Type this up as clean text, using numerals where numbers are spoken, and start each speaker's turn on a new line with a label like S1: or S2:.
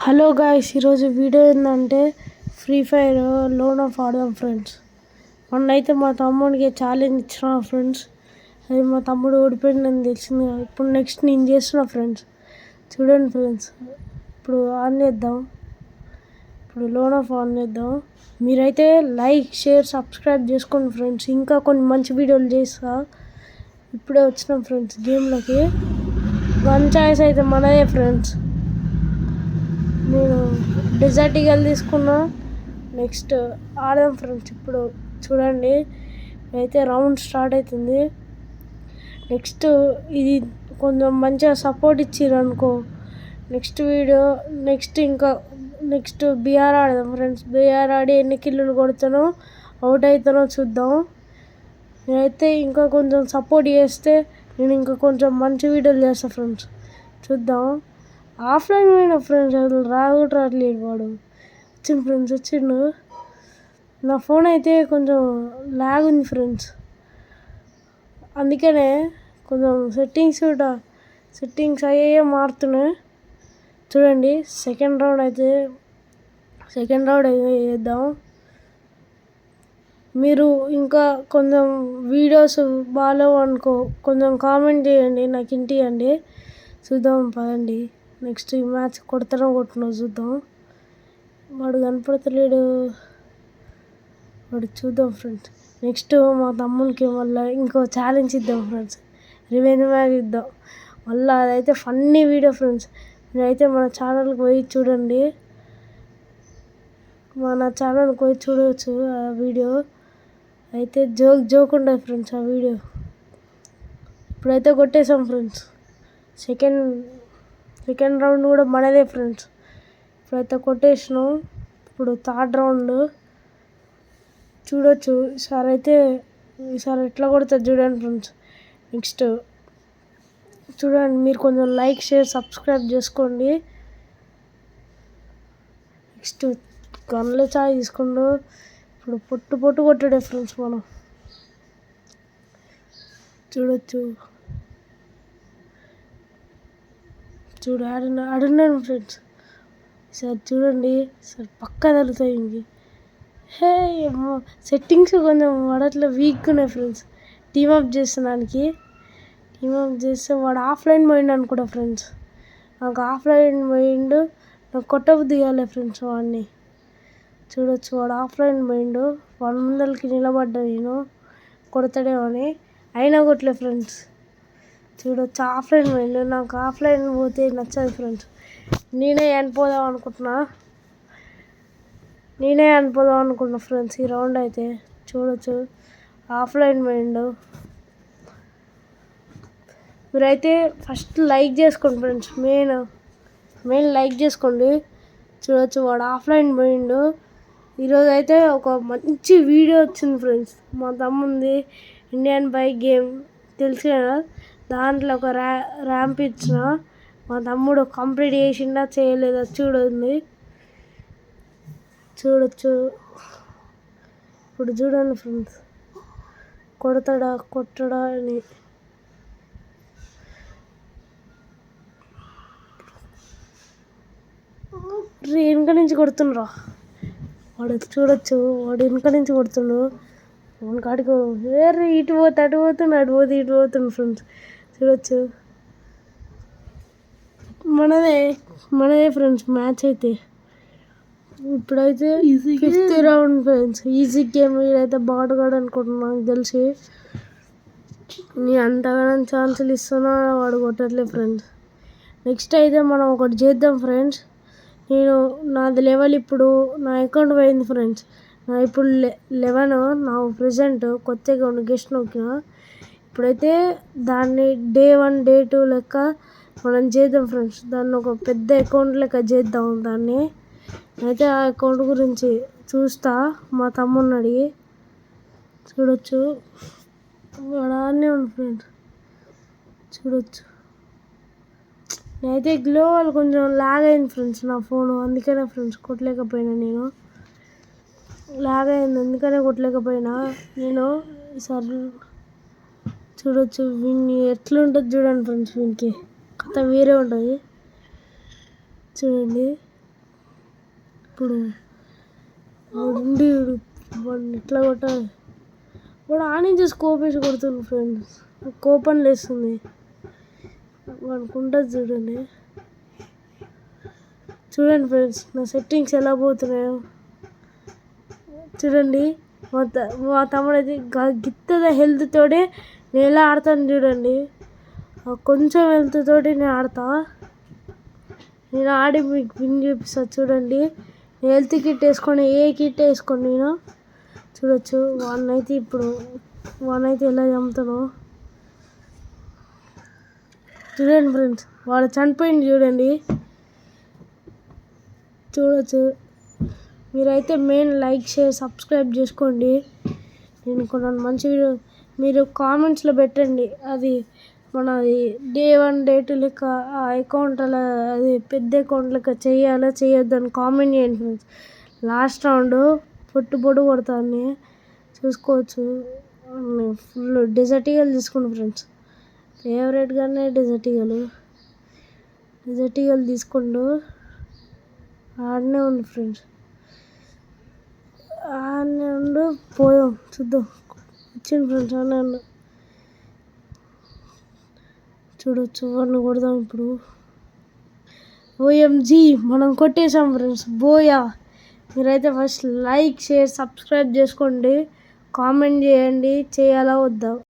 S1: Hello guys, ఈరోజు video ఏంటంటే free fire loan of ఆడదాం ఫ్రెండ్స్. మొన్నైతే మా తమ్ముడికి ఛాలెంజ్ ఇచ్చిన ఫ్రెండ్స్. అది మా తమ్ముడు ఓడిపోయిందని తెలిసింది. ఇప్పుడు నెక్స్ట్ నేను చేస్తున్నా ఫ్రెండ్స్. చూడండి ఫ్రెండ్స్, ఇప్పుడు ఆన్ చేద్దాం. ఇప్పుడు లోన్ ఆఫ్ ఆన్ చేద్దాం. మీరైతే లైక్, షేర్, సబ్స్క్రైబ్ చేసుకోండి ఫ్రెండ్స్. ఇంకా కొన్ని మంచి వీడియోలు చేస్తా. ఇప్పుడే వచ్చినాం ఫ్రెండ్స్ గేమ్లోకి. వన్ చాయిస్ అయితే మనదే ఫ్రెండ్స్. నేను డెజర్ట్ ఈగల్ తీసుకున్నా. నెక్స్ట్ ఆడదాం ఫ్రెండ్స్. ఇప్పుడు చూడండి, అయితే రౌండ్ స్టార్ట్ అవుతుంది. నెక్స్ట్ ఇది కొంచెం మంచిగా సపోర్ట్ ఇచ్చిర్రు అనుకో, నెక్స్ట్ బీఆర్ ఆడదాం ఫ్రెండ్స్. బీఆర్ ఆడి ఎన్ని కిల్లులు కొడతానో, అవుట్ అవుతానో చూద్దాం. నేనైతే ఇంకా కొంచెం సపోర్ట్ చేస్తే నేను ఇంకా కొంచెం మంచి వీడియోలు చేస్తాను ఫ్రెండ్స్. చూద్దాం. ఆఫ్లైన్ పోయిన ఫ్రెండ్స్, అసలు రావట్లేదు వాడు. వచ్చిండు ఫ్రెండ్స్, వచ్చిండు. నా ఫోన్ అయితే కొంచెం ల్యాగ్ ఉంది ఫ్రెండ్స్. అందుకనే కొంచెం సెట్టింగ్స్ అయ్యే మారుతున్నాయి. చూడండి, సెకండ్ రౌండ్ అయితే చేద్దాం. మీరు ఇంకా కొంచెం వీడియోస్ బాగాలేవు అనుకో, కొంచెం కామెంట్ చేయండి, నాకు ఇంటియండి. చూద్దాం పదండి. నెక్స్ట్ ఈ మ్యాచ్ కొడుతున్నావు చూద్దాం. వాడు కనపడతలేడు. చూద్దాం ఫ్రెండ్స్. నెక్స్ట్ మా తమ్మునికి మళ్ళీ ఇంకో ఛాలెంజ్ ఇద్దాం ఫ్రెండ్స్. రివెంజ్ మ్యాచ్ ఇద్దాం మళ్ళీ. అదైతే ఫన్నీ వీడియో ఫ్రెండ్స్. మీరైతే మన ఛానల్కి పోయి చూడండి. చూడవచ్చు ఆ వీడియో. అయితే జోక్ ఉండదు ఫ్రెండ్స్ ఆ వీడియో. ఇప్పుడైతే కొట్టేసాం ఫ్రెండ్స్. సెకండ్ రౌండ్ కూడా మనదే ఫ్రెండ్స్. ఇప్పుడైతే కొట్టేసినాం. ఇప్పుడు థర్డ్ రౌండ్ చూడొచ్చు. ఈసారి ఎట్లా కొడుతుంది చూడండి ఫ్రెండ్స్. నెక్స్ట్ చూడండి, మీరు కొంచెం లైక్, షేర్, సబ్స్క్రైబ్ చేసుకోండి. నెక్స్ట్ గన్ల చాయ్ తీసుకుంటూ ఇప్పుడు పొట్టు కొట్టాడే ఫ్రెండ్స్. మనం చూడొచ్చు. ఆడున్నాను ఫ్రెండ్స్. సార్ చూడండి, సార్ పక్కా తగులుతాయి ఇంక. సెట్టింగ్స్ కొంచెం వాడట్లా వీక్గా ఉన్నాయి ఫ్రెండ్స్. టీమప్ చేస్తున్నానికి. టీమప్ చేస్తే వాడు ఆఫ్లైన్ పోయిండు అనుకుంటా ఫ్రెండ్స్. నాకు ఆఫ్లైన్ పోయిండు. నాకు కొట్టబుద్ధి కాలే ఫ్రెండ్స్ వాడిని. చూడొచ్చు, వాడు ఆఫ్లైన్ పోయిండు. వాడి ముందరికి నిలబడ్డా నేను కొడతాడేమో అని, అయినా కొట్టలే ఫ్రెండ్స్. చూడొచ్చు, ఆఫ్లైన్ పోయిండు. నాకు ఆఫ్లైన్ పోతే నచ్చదు ఫ్రెండ్స్. నేనే చనిపోదాం అనుకున్నా ఫ్రెండ్స్. ఈ రౌండ్ అయితే చూడొచ్చు, ఆఫ్లైన్ పోయిండు. మీరైతే ఫస్ట్ లైక్ చేసుకోండి ఫ్రెండ్స్. మెయిన్ లైక్ చేసుకోండి. చూడొచ్చు, వాడు ఆఫ్లైన్ పోయిండు. ఈరోజు అయితే ఒక మంచి వీడియో వచ్చింది ఫ్రెండ్స్. మా తమ్ముంది ఇండియన్ బైక్ గేమ్ తెలుసు కదా, దాంట్లో ఒక ర్యాంప్ ఇచ్చిన. మా తమ్ముడు కంప్లీట్ చేసిండా చేయలేదా చూడండి. చూడొచ్చు. ఇప్పుడు చూడండి ఫ్రెండ్స్, కొట్టడా అని. వెనక నుంచి కొడుతుండ్రా వాడు. చూడొచ్చు, వాడు వెనక నుంచి కొడుతుండు. వాడి కాడికి వేరే ఇటు పోతుండు ఫ్రెండ్స్. చూడొచ్చు, మనదే ఫ్రెండ్స్ మ్యాచ్ అయితే. ఇప్పుడైతే fifth round friends. Easy game. వీడైతే బాడుగాడు అనుకుంటున్నా నాకు తెలిసి. నీ అంతగానో ఛాన్సులు ఇస్తున్నా వాడు కొట్టట్లేదు ఫ్రెండ్స్. నెక్స్ట్ అయితే మనం ఒకటి చేద్దాం ఫ్రెండ్స్. నాది లెవెల్ ఇప్పుడు నా అకౌంట్ పోయింది ఫ్రెండ్స్. నా ఇప్పుడు 11. నా ప్రెజెంట్ కొత్త అకౌంట్ గెస్ట్ నొక్కిన. ఇప్పుడైతే దాన్ని డే 1, డే 2 లెక్క మనం చేద్దాం ఫ్రెండ్స్. దాన్ని ఒక పెద్ద అకౌంట్ లెక్క చేద్దాం దాన్ని. అయితే ఆ అకౌంట్ గురించి చూస్తా మా తమ్ముడిని అడిగి. చూడొచ్చు, వాడు ఆడనే ఉంది ఫ్రెండ్స్. చూడొచ్చు, నేనైతే గ్లోవల్ కొంచెం లాగ్ అయింది ఫ్రెండ్స్ నా ఫోను. అందుకనే ఫ్రెండ్స్ కొట్టలేకపోయినా నేను. లాగ్ అయింది, అందుకనే కొట్టలేకపోయినా నేను. ఈసారి చూడొచ్చు, వీడిని ఎట్లుంటుంది చూడండి ఫ్రెండ్స్. వీనికి కథ వేరే ఉంటుంది చూడండి. ఇప్పుడు వాడిని ఎట్లా కొట్టాలి. వాడు ఆనించి స్కోప్ వేసి కొడుతుంది ఫ్రెండ్స్. కోపం లేస్తుంది వాడికి ఉంటుంది. చూడండి ఫ్రెండ్స్ నా సెట్టింగ్స్ ఎలా పోతున్నాయో చూడండి. మా తమ్ముడు అయితే గిత్తద హెల్త్ తోడే నేను ఎలా ఆడతాను చూడండి. కొంచెం హెల్త్ తోటి నేను ఆడతా. నేను ఆడి మీకు విన్ చూపిస్తాను చూడండి. హెల్త్ కిట్ వేసుకొని ఏ కిట్ వేసుకొని నేను చూడొచ్చు. వాడినైతే ఎలా చంపుతానో చూడండి ఫ్రెండ్స్. వాడు చనిపోయింది చూడండి. చూడొచ్చు. మీరైతే మెయిన్ లైక్ షేర్ సబ్స్క్రైబ్ చేసుకోండి. నేను కొన్ని మంచి వీడియో మీరు కామెంట్స్లో పెట్టండి. అది మనది Day 1 Day 2 లెక్క ఆ అకౌంట్ అలా అది పెద్ద అకౌంట్ లెక్క చేయాలా చేయొద్దు అని కామెంట్ చేయండి ఫ్రెండ్స్. లాస్ట్ రౌండ్ పొట్టు కొడతాను చూసుకోవచ్చు. ఫుల్ డెజర్ట్ ఈగల్ తీసుకోండి ఫ్రెండ్స్. ఫేవరెట్గానే డెజర్ట్ ఈగల్ తీసుకుంటూ ఆడనే ఉంది ఫ్రెండ్స్. ఆడనే ఉండు పోదాం చూద్దాం. వచ్చింది ఫ్రెండ్స్ ఆడనే ఉండు. చూడొచ్చు వాడిని కొడదాం ఇప్పుడు. OMG మనం కొట్టేసాం ఫ్రెండ్స్. బోయా. మీరైతే ఫస్ట్ లైక్ షేర్ సబ్స్క్రైబ్ చేసుకోండి. కామెంట్ చేయండి చేయాలా వద్దా.